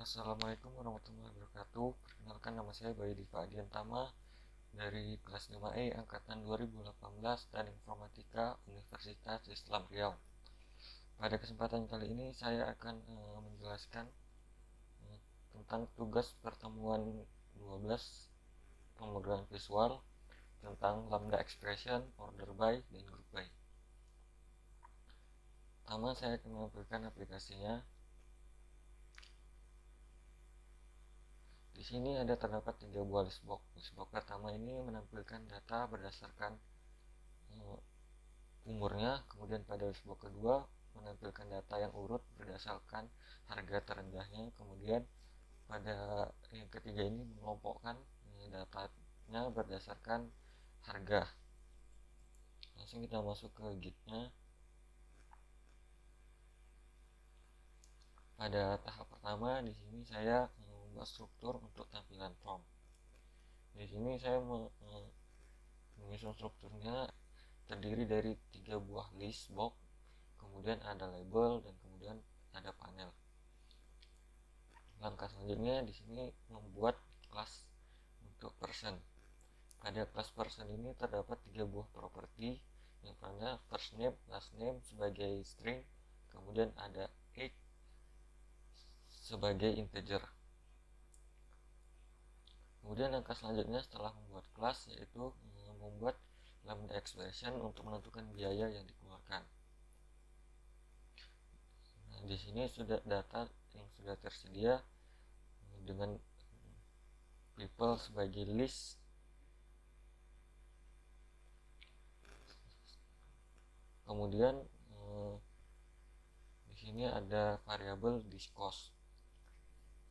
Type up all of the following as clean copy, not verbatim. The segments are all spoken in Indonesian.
Assalamualaikum warahmatullahi wabarakatuh. Perkenalkan, nama saya Bayu Diva Adiantama dari kelas 5E angkatan 2018 dan Informatika Universitas Islam Riau. Pada kesempatan kali ini saya akan menjelaskan tentang tugas pertemuan 12 pemrograman visual tentang lambda expression, order by, dan group by. Pertama, saya akan menampilkan aplikasinya. Di sini terdapat 3 buah listbox. Listbox pertama ini menampilkan data berdasarkan umurnya, kemudian pada listbox kedua menampilkan data yang urut berdasarkan harga terendahnya, kemudian pada yang ketiga ini mengelompokkan datanya berdasarkan harga. Langsung kita masuk ke gitnya. Pada tahap pertama di sini saya membuat struktur untuk tampilan form. Di sini saya menyusun strukturnya terdiri dari 3 buah list box, kemudian ada label, dan kemudian ada panel. Langkah selanjutnya di sini membuat kelas untuk person. Pada kelas person ini terdapat 3 buah properti, yang pertama first name, last name sebagai string, kemudian ada age sebagai integer. Kemudian langkah selanjutnya setelah membuat kelas yaitu membuat lambda expression untuk menentukan biaya yang dikeluarkan. Nah, di sini sudah data yang sudah tersedia dengan people sebagai list, kemudian di sini ada variabel discost.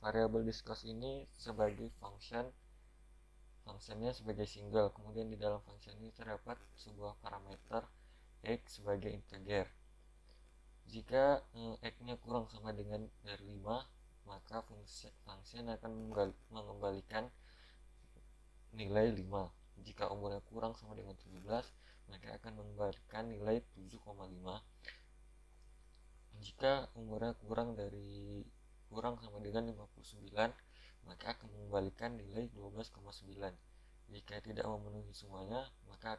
Variabel discost ini sebagai fungsinya sebagai single, kemudian di dalam function ini terdapat sebuah parameter x sebagai integer. Jika x-nya kurang sama dengan dari 5, maka function akan mengembalikan nilai 5. Jika umurnya kurang sama dengan 17, maka akan mengembalikan nilai 7,5. Jika umurnya kurang sama dengan 59, maka akan mengembalikan nilai 12,9. Jika tidak memenuhi semuanya, maka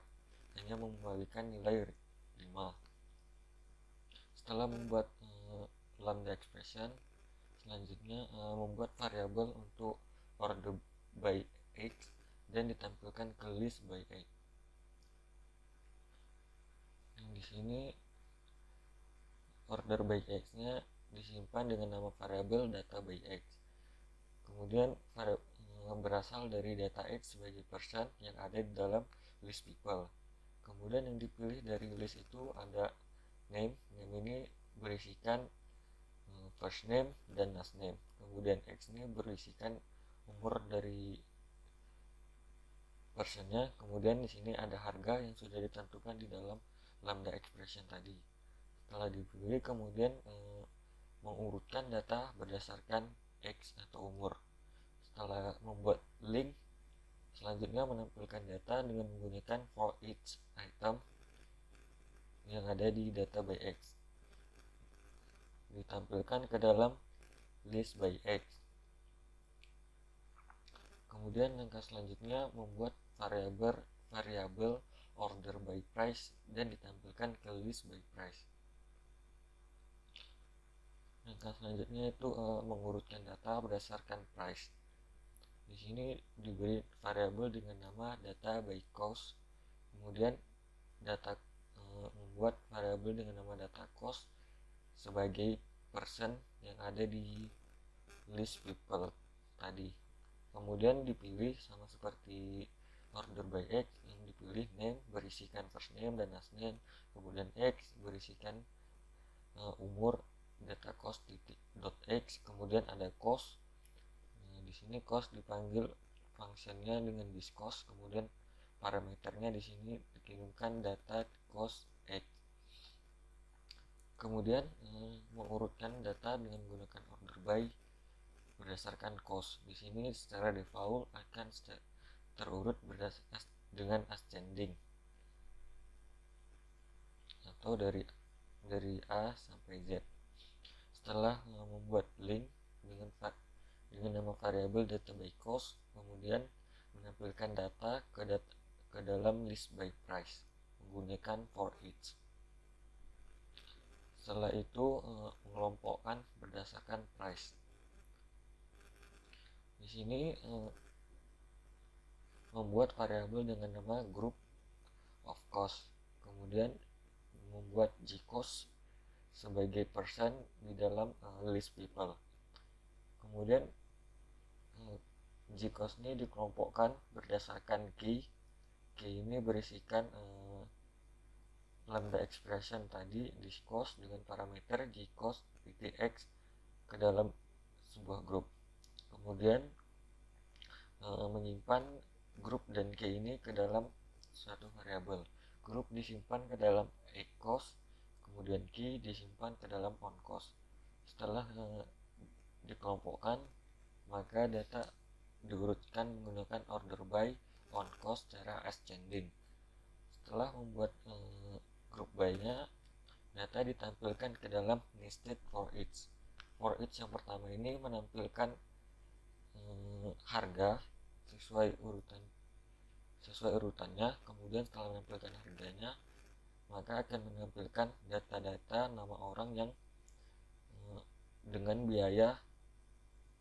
hanya mengembalikan nilai 5. Setelah membuat lambda expression, selanjutnya membuat variabel untuk order by age dan ditampilkan ke list by age. Di sini order by age-nya disimpan dengan nama variabel data by age. Kemudian berasal dari data age sebagai person yang ada di dalam list people. Kemudian yang dipilih dari list itu ada name. Name ini berisikan first name dan last name. Kemudian age ini berisikan umur dari personnya. Kemudian di sini ada harga yang sudah ditentukan di dalam lambda expression tadi. Setelah dipilih, kemudian mengurutkan data berdasarkan X atau umur. Setelah membuat link, selanjutnya menampilkan data dengan menggunakan for each item yang ada di data by X, ditampilkan ke dalam list by X. Kemudian langkah selanjutnya membuat variabel order by price dan ditampilkan ke list by price. Langkah selanjutnya itu mengurutkan data berdasarkan price. Di sini diberi variabel dengan nama data by cost. Kemudian membuat variabel dengan nama data cost sebagai person yang ada di list people tadi. Kemudian dipilih sama seperti order by X, yang dipilih name berisikan first name dan last name, kemudian X berisikan umur, data cost dot X, kemudian ada cost. Di sini cost dipanggil fungsinya dengan discost, kemudian parameternya di sini dikirimkan data cost X. Kemudian mengurutkan data dengan menggunakan order by berdasarkan cost. Di sini secara default akan terurut dengan ascending atau dari A sampai Z. Setelah membuat link dengan dengan nama variabel data by cost, kemudian menampilkan data ke dalam list by price menggunakan for each. Setelah itu mengelompokkan berdasarkan price. Di sini membuat variabel dengan nama group of cost, kemudian membuat G-cost sebagai persen di dalam list people. Kemudian G-cost ini dikelompokkan berdasarkan key. Key ini berisikan lambda expression tadi di cost dengan parameter G-cost ptx ke dalam sebuah grup. Kemudian menyimpan grup dan key ini ke dalam suatu variabel. Grup disimpan ke dalam cost, kemudian key disimpan ke dalam onCost. Setelah dikelompokkan, maka data diurutkan menggunakan order by onCost secara ascending. Setelah membuat grup by-nya, data ditampilkan ke dalam nested for each. For each yang pertama ini menampilkan harga sesuai urutannya. Kemudian setelah menampilkan harganya, maka akan menampilkan data-data nama orang yang dengan biaya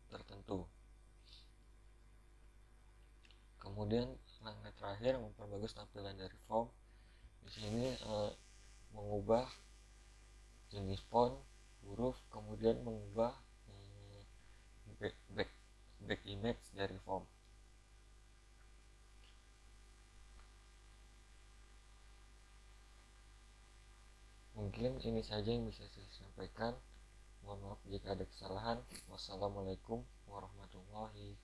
tertentu. Kemudian langkah terakhir memperbagus tampilan dari form. Di sini mengubah jenis font, huruf, kemudian mengubah back image dari form. Mungkin ini saja yang bisa saya sampaikan. Mohon maaf jika ada kesalahan. Wassalamualaikum warahmatullahi